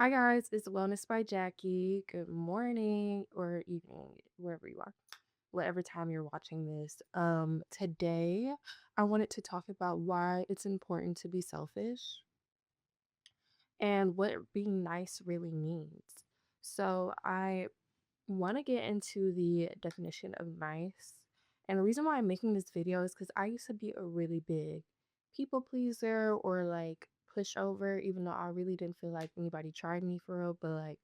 Hi guys, it's Wellness by Jackie. Good morning or evening, wherever you are, whatever time you're watching this. Today I wanted to talk about why it's important to be selfish and what being nice really means. So I want to get into the definition of nice. And the reason why I'm making this video is because I used to be a really big people pleaser or like pushover, even though I really didn't feel like anybody tried me for real, but like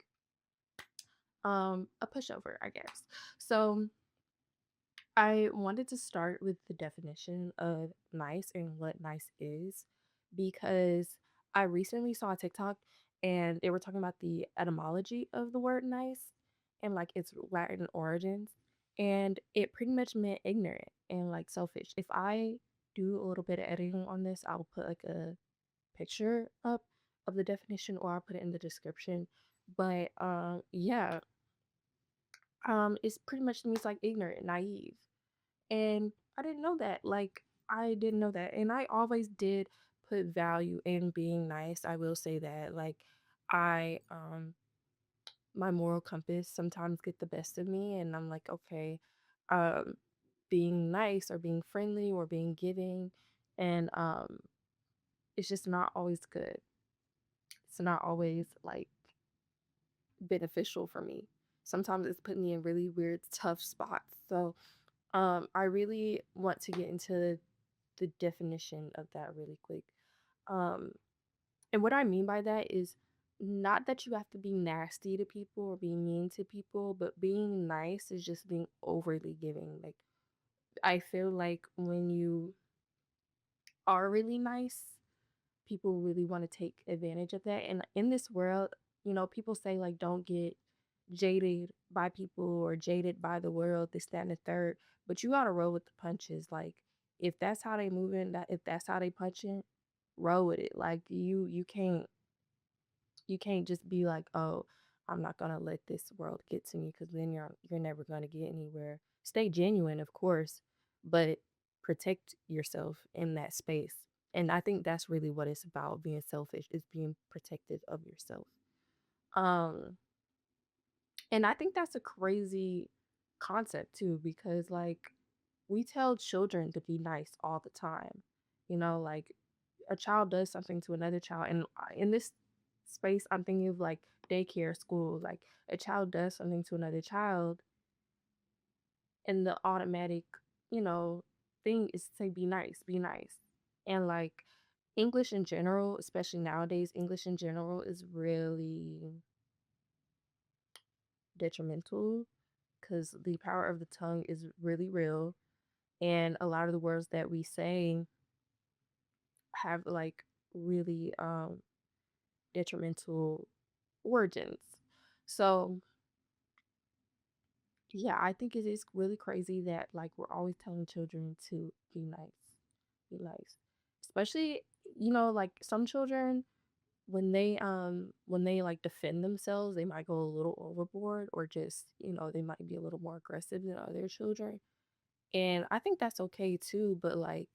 a pushover, I guess. So I wanted to start with the definition of nice and what nice is because I recently saw a TikTok and they were talking about the etymology of the word nice and like its Latin origins. And it pretty much meant ignorant and like selfish. If I do a little bit of editing on this, I'll put like a picture up of the definition or I'll put it in the description. But yeah, it's pretty much means like ignorant, naive. And I didn't know that. Like, I didn't know that. And I always did put value in being nice. I will say that. Like, I, my moral compass sometimes get the best of me. And I'm like, okay, um, being nice or being friendly or being giving. And it's just not always good. It's not always like beneficial for me. Sometimes it's put me in really weird, tough spots. So, I really want to get into the definition of that really quick. Um, and what I mean by that is not that you have to be nasty to people or be mean to people, but being nice is just being overly giving. Like, I feel like when you are really nice, people really want to take advantage of that. And in this world, people say, like, don't get jaded by people or jaded by the world, this, that, and the third. But you gotta roll with the punches. Like, if that's how they moving, that if that's how they punching, roll with it. Like you can't just be like, oh, I'm not gonna let this world get to me because then you're never gonna get anywhere. Stay genuine, of course, but protect yourself in that space. And I think that's really what it's about being selfish is being protective of yourself. Um and I think that's a crazy concept too, because like we tell children to be nice all the time. Like a child does something to another child. And in this space, I'm thinking of like daycare, school, like a child does something to another child, and the automatic, you know, thing is to say, be nice, be nice. And like English in general, especially nowadays, English in general is really detrimental because the power of the tongue is really real. And a lot of the words that we say have like really detrimental origins. So yeah, I think it is really crazy that like we're always telling children to be nice, be nice. Especially, like some children when they like defend themselves, they might go a little overboard or just, they might be a little more aggressive than other children. And I think that's okay too, but like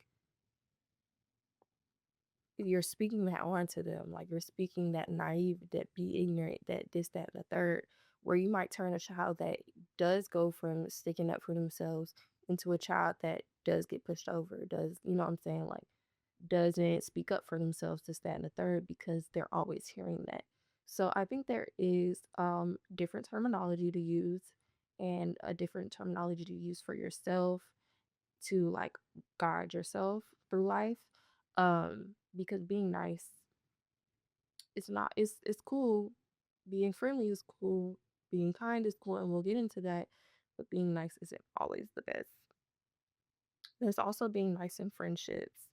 you're speaking that on to them. Like you're speaking that naive, that be ignorant, that this, that, and the third, where you might turn a child that does go from sticking up for themselves into a child that does get pushed over, does, you know what I'm saying? Like doesn't speak up for themselves, this, that, and the third, because they're always hearing that. So I think there is different terminology to use and a different terminology to use for yourself to like guide yourself through life. Because being nice, it's cool. Being friendly is cool. Being kind is cool, and we'll get into that. But being nice isn't always the best. There's also being nice in friendships.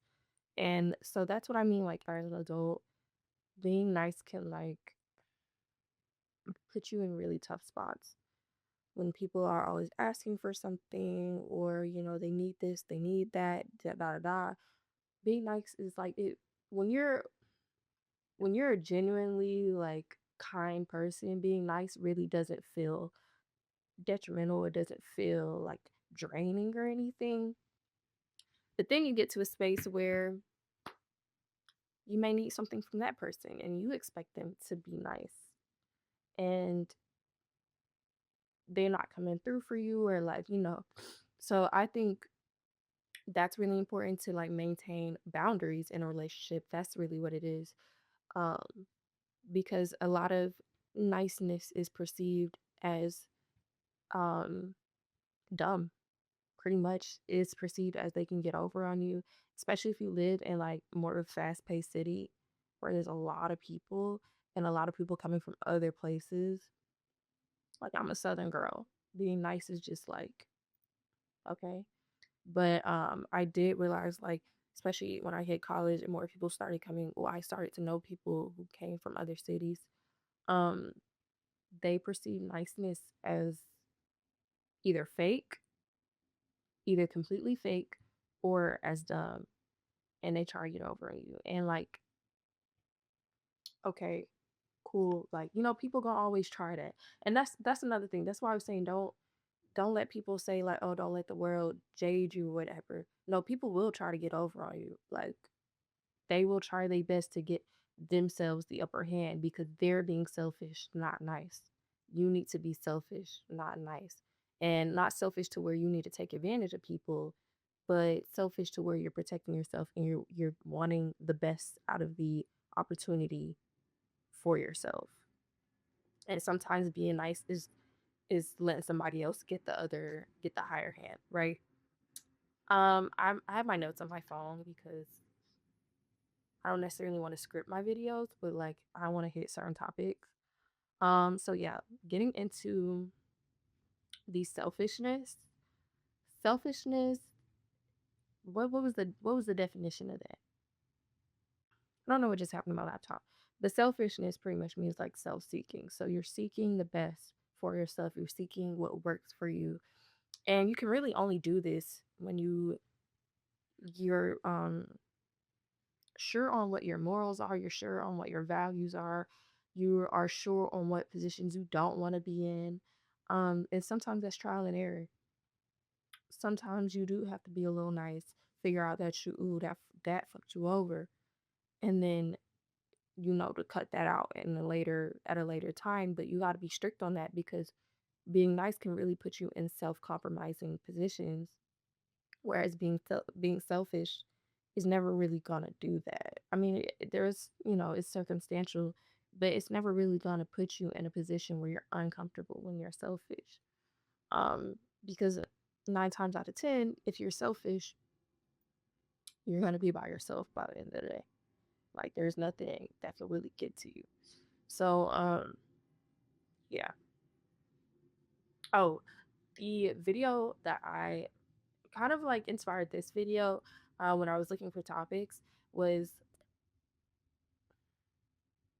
And so that's what I mean, like as an adult, being nice can like put you in really tough spots when people are always asking for something or they need this, they need that, da da da. Da. Being nice is like it when you're a genuinely like kind person, being nice really doesn't feel detrimental. It doesn't feel like draining or anything. But then you get to a space where you may need something from that person and you expect them to be nice. and they're not coming through for you, or like, so I think that's really important to like maintain boundaries in a relationship. That's really what it is. Um, because a lot of niceness is perceived as um dumb. Pretty much is perceived as they can get over on you, especially if you live in like more of a fast-paced city where there's a lot of people and a lot of people coming from other places. Like, I'm a southern girl. Being nice is just like, okay. But I did realize, like, especially when I hit college and more people started coming, well, I started to know people who came from other cities. Um, they perceive niceness as either fake, either completely fake, or as dumb, and they try to get over on you. And like, okay, cool. Like, people gonna always try that. And that's another thing. That's why I was saying don't let people say like, oh, don't let the world jade you or whatever. No, people will try to get over on you. Like, they will try their best to get themselves the upper hand because they're being selfish, not nice. You need to be selfish, not nice. And not selfish to where you need to take advantage of people, but selfish to where you're protecting yourself and you're wanting the best out of the opportunity for yourself. And sometimes being nice is letting somebody else get the higher hand, right? I have my notes on my phone because I don't necessarily want to script my videos, but like I want to hit certain topics. So yeah, getting into the selfishness. Selfishness, what was the definition of that? I don't know what just happened to my laptop. But selfishness pretty much means like self-seeking. So you're seeking the best for yourself. You're seeking what works for you. And you can really only do this when you're sure on what your morals are, you're sure on what your values are, you are sure on what positions you don't want to be in. And sometimes that's trial and error. Sometimes you do have to be a little nice, figure out that that fucked you over, and then to cut that out in a later at a later time. But you got to be strict on that because being nice can really put you in self-compromising positions, whereas being selfish is never really gonna do that. I mean, there's it's circumstantial, but it's never really gonna put you in a position where you're uncomfortable when you're selfish. Um, because 9 times out of 10, if you're selfish, you're gonna be by yourself by the end of the day. Like, there's nothing that can really get to you. So, yeah. Oh, the video that I kind of like inspired this video when I was looking for topics was,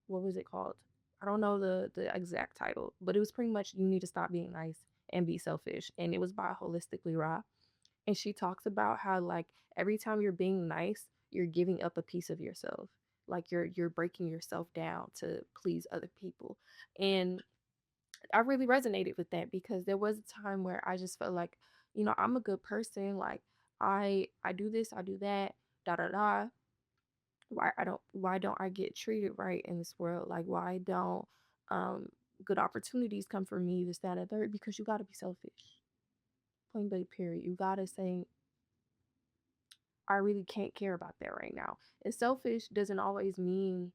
what was it called? I don't know the exact title, but it was pretty much you need to stop being nice and be selfish. And it was by Holistically Raw. And she talks about how like every time you're being nice, you're giving up a piece of yourself. Like you're breaking yourself down to please other people. And I really resonated with that because there was a time where I just felt like, I'm a good person. Like I do this, I do that, da da da. Why don't I get treated right in this world? Like, why don't um good opportunities come for me, this, that, and third? Because you gotta be selfish. Plain blank period. You gotta say, I really can't care about that right now. And selfish doesn't always mean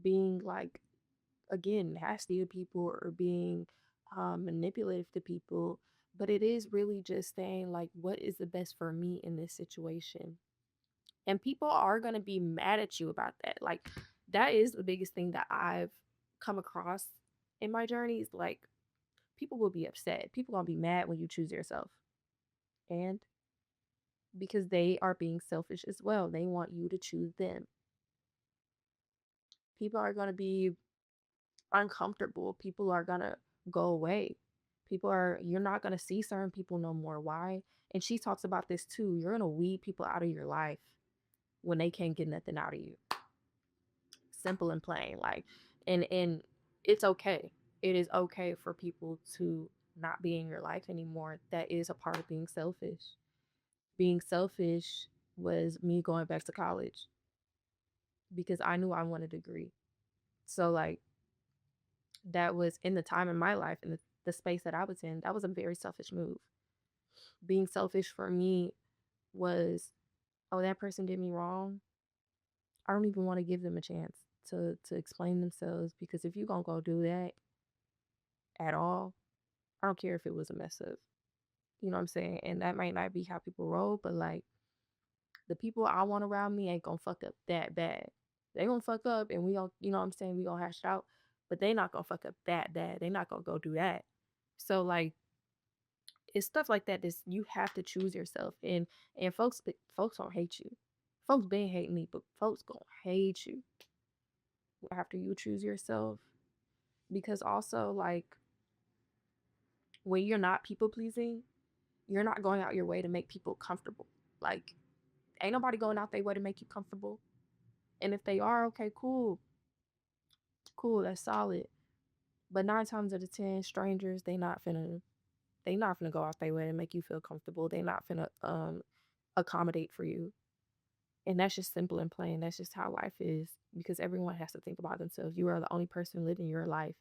being like, again, nasty to people or being manipulative to people, but it is really just saying like, what is the best for me in this situation? And people are going to be mad at you about that. Like, that is the biggest thing that I've come across in my journeys. Like, people will be upset. People going to be mad when you choose yourself. And because they are being selfish as well, they want you to choose them. People are going to be uncomfortable. People are going to go away. You're not going to see certain people no more. Why? And she talks about this too. You're going to weed people out of your life when they can't get nothing out of you. Simple and plain. Like, and it's okay. It is okay for people to not be in your life anymore. That is a part of being selfish. Being selfish was me going back to college because I knew I wanted a degree. So like, that was in the time in my life, in the space that I was in, that was a very selfish move. Being selfish for me was, oh, that person did me wrong. I don't even want to give them a chance to explain themselves, because if you gonna go do that at all, I don't care if it was a mess up. You know what I'm saying? And that might not be how people roll, but like the people I want around me ain't gonna fuck up that bad. They gonna fuck up and we gonna, you know what I'm saying, we gonna hash it out, but they not gonna fuck up that bad. They not gonna go do that. So like it's stuff like that that you have to choose yourself. And folks don't hate you. Folks been hating me, but folks gonna hate you after you choose yourself. Because also like when you're not people pleasing, you're not going out your way to make people comfortable. Like ain't nobody going out their way to make you comfortable. And if they are, okay, cool. Cool, that's solid. But 9 times out of 10, strangers, they not finna go out their way to make you feel comfortable. They not finna accommodate for you. And that's just simple and plain. That's just how life is, because everyone has to think about themselves. You are the only person living your life.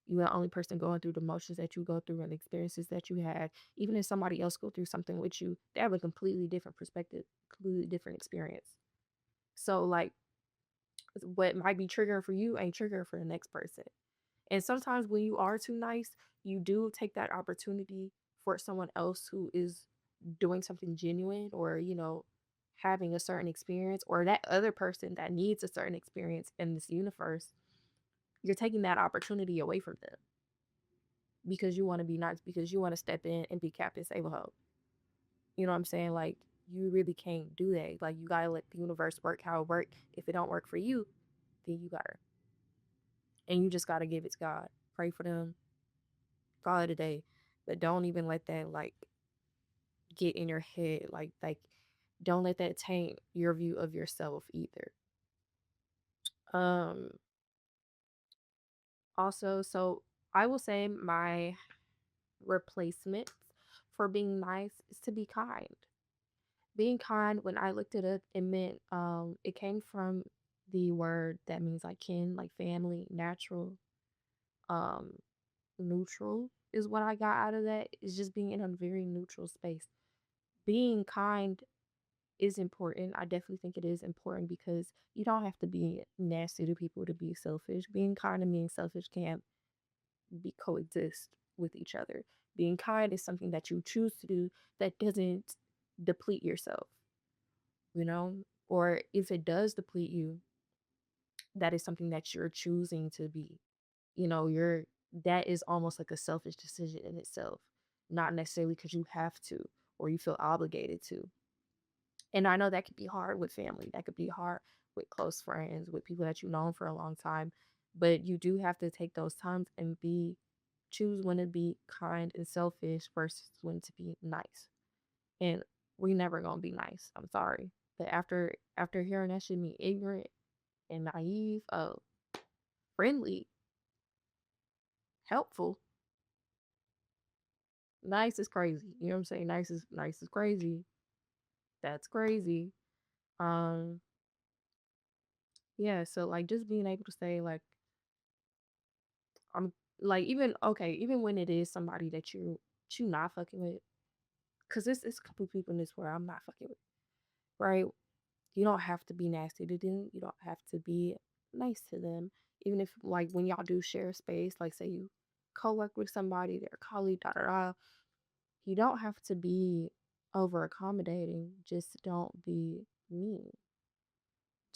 You are the only person going through the motions that you go through and the experiences that you had. Even if somebody else go through something with you, they have a completely different perspective, completely different experience. So like what might be triggering for you ain't triggering for the next person. And sometimes when you are too nice, you do take that opportunity for someone else who is doing something genuine, or, having a certain experience, or that other person that needs a certain experience in this universe. You're taking that opportunity away from them because you want to be nice, because you want to step in and be Captain Save a Hoe. You know what I'm saying? Like, you really can't do that. Like, you got to let the universe work how it works. If it don't work for you, then you got to. And you just got to give it to God. Pray for them, call it a day, but don't even let that like get in your head. Like don't let that taint your view of yourself either. Um Also, so I will say my replacement for being nice is to be kind. Being kind, when I looked it up, it meant it came from the word that means like kin, like family, natural, um neutral is what I got out of that. Is just being in a very neutral space. Being kind is important. I definitely think it is important because you don't have to be nasty to people to be selfish. Being kind and being selfish can be coexist with each other. Being kind is something that you choose to do that doesn't deplete yourself, you know? Or if it does deplete you, that is something that you're choosing to be. You're that is almost like a selfish decision in itself, not necessarily because you have to or you feel obligated to. And I know that could be hard with family. That could be hard with close friends, with people that you've known for a long time. But you do have to take those times and choose when to be kind and selfish versus when to be nice. And we never gonna be nice. I'm sorry. But after hearing that shit, me ignorant and naive, friendly, helpful, nice is crazy. You know what I'm saying? Nice is crazy. That's crazy. Um, yeah, so like just being able to say like I'm like even okay, even when it is somebody that you not fucking with, because it's a couple people in this world I'm not fucking with, right? You don't have to be nasty to them. You don't have to be nice to them. Even if like when y'all do share space, like say you co-work with somebody, their colleague, da da da, you don't have to be over accommodating. Just don't be mean.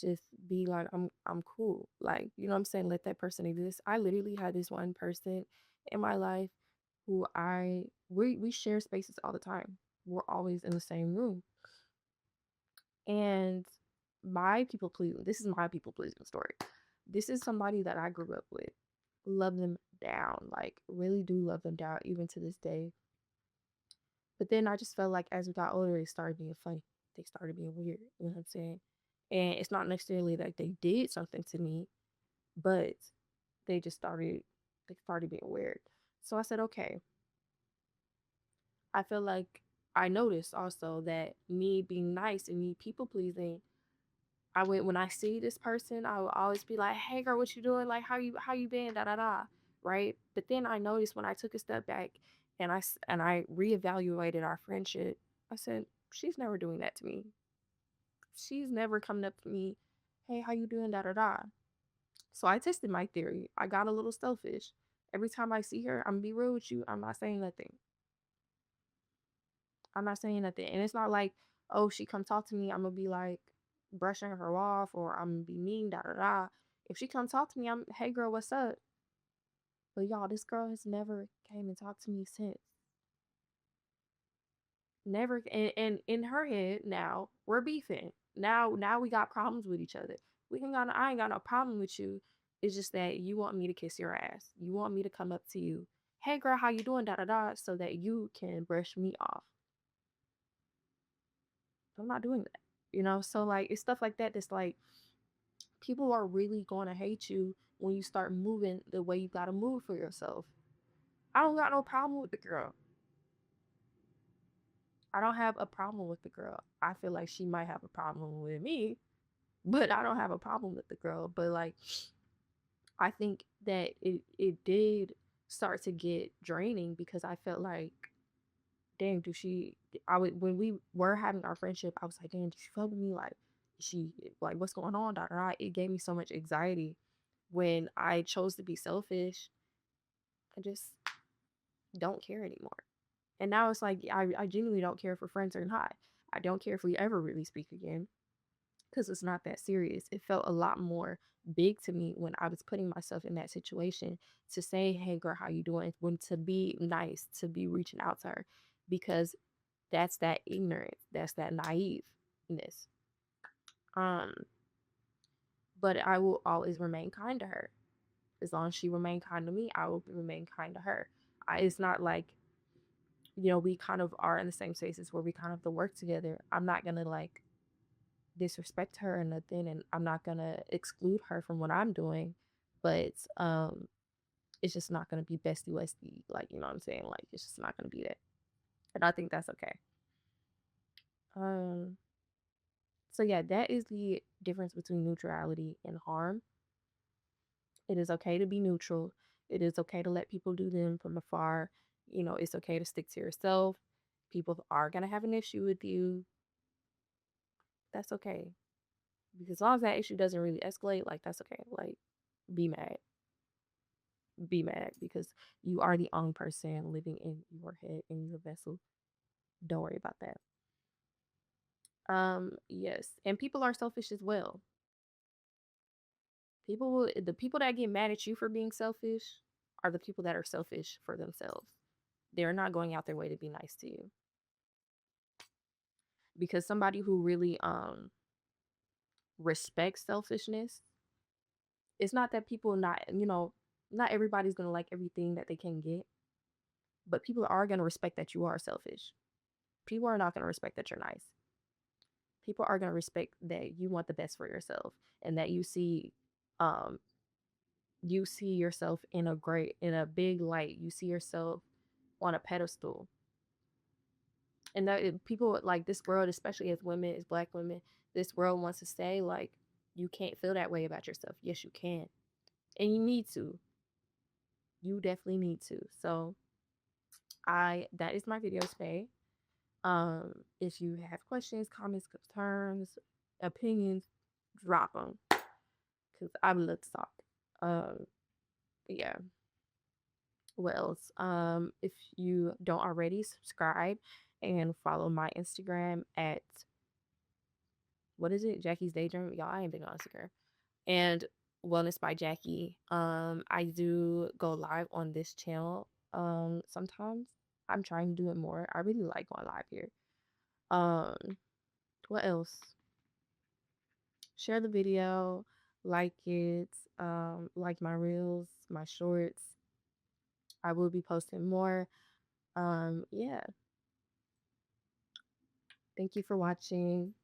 Just be like I'm cool. Like, you know what I'm saying? Let that person exist. I literally had this one person in my life who we share spaces all the time. We're always in the same room. And this is my people pleasing story. This is somebody that I grew up with. Love them down. Like really do love them down even to this day. But then I just felt like as we got older, it started being funny. They started being weird. You know what I'm saying? And it's not necessarily that they did something to me, but they just started being weird. So I said, okay. I feel like I noticed also that me being nice and me people pleasing, when I see this person, I will always be like, "Hey girl, what you doing? Like how you been? Da da da." right? But then I noticed when I took a step back and I reevaluated our friendship, I said, she's never doing that to me. She's never coming up to me, hey, how you doing? Da da da. So I tested my theory. I got a little selfish. Every time I see her, I'm gonna be real with you. I'm not saying nothing. I'm not saying nothing. And it's not like, oh, she come talk to me, I'm gonna be like brushing her off or I'm gonna be mean, da da da. If she come talk to me, I'm, hey girl, what's up? But y'all, this girl has never came and talked to me since. Never, and in her head now we're beefing. Now we got problems with each other. We can got I ain't got no problem with you. It's just that you want me to kiss your ass. You want me to come up to you, hey girl, how you doing? Da da da, so that you can brush me off. I'm not doing that. So like it's stuff like that that's like people are really going to hate you when you start moving the way you got to move for yourself. I don't got no problem with the girl. I don't have a problem with the girl. I feel like she might have a problem with me, but I don't have a problem with the girl. But like I think that it did start to get draining because I felt like, dang, do she I would when we were having our friendship, I was like, dang, do she fuck with me? Like she like what's going on? Da, da, da. It gave me so much anxiety when I chose to be selfish. I just don't care anymore. And now it's like I genuinely don't care if we're friends or not. I don't care if we ever really speak again because it's not that serious. It felt a lot more big to me when I was putting myself in that situation to say, hey girl, how you doing? When to be nice, to be reaching out to her because that's that ignorance, that's that naiveness. Um, but I will always remain kind to her. As long as she remain kind to me, I will remain kind to her. It's not like we kind of are in the same spaces where we kind of have to work together. I'm not gonna like disrespect her or nothing, and I'm not gonna exclude her from what I'm doing, but it's just not gonna be bestie westie, like what I'm saying? Like it's just not gonna be that. And I think that's okay. Um so yeah, that is the difference between neutrality and harm. It is okay to be neutral. It is okay to let people do them from afar. It's okay to stick to yourself. People are gonna have an issue with you. That's okay. Because as long as that issue doesn't really escalate, like that's okay. Like be mad. Be mad because you are the only person living in your head, in your vessel. Don't worry about that. Yes. And people are selfish as well. The people that get mad at you for being selfish are the people that are selfish for themselves. They're not going out their way to be nice to you. Because somebody who really respects selfishness, it's not that people not everybody's gonna like everything that they can get, but people are gonna respect that you are selfish. People are not gonna respect that you're nice. People are gonna respect that you want the best for yourself and that um you see yourself in a big light. You see yourself on a pedestal. And that people like this world, especially as women, as black women, this world wants to say like you can't feel that way about yourself. Yes, you can. And you need to. You definitely need to. So I that is my video today. If you have questions, comments, concerns, opinions, drop them because I would love to talk. Um, yeah. What else? If you don't already, subscribe and follow my Instagram at what is it? Jackie's Daydream. Y'all, I ain't big on Instagram. And Wellness by Jackie. I do go live on this channel. Sometimes I'm trying to do it more. I really like going live here. Um, what else? Share the video, like it, like my reels, my shorts. I will be posting more. Yeah. Thank you for watching.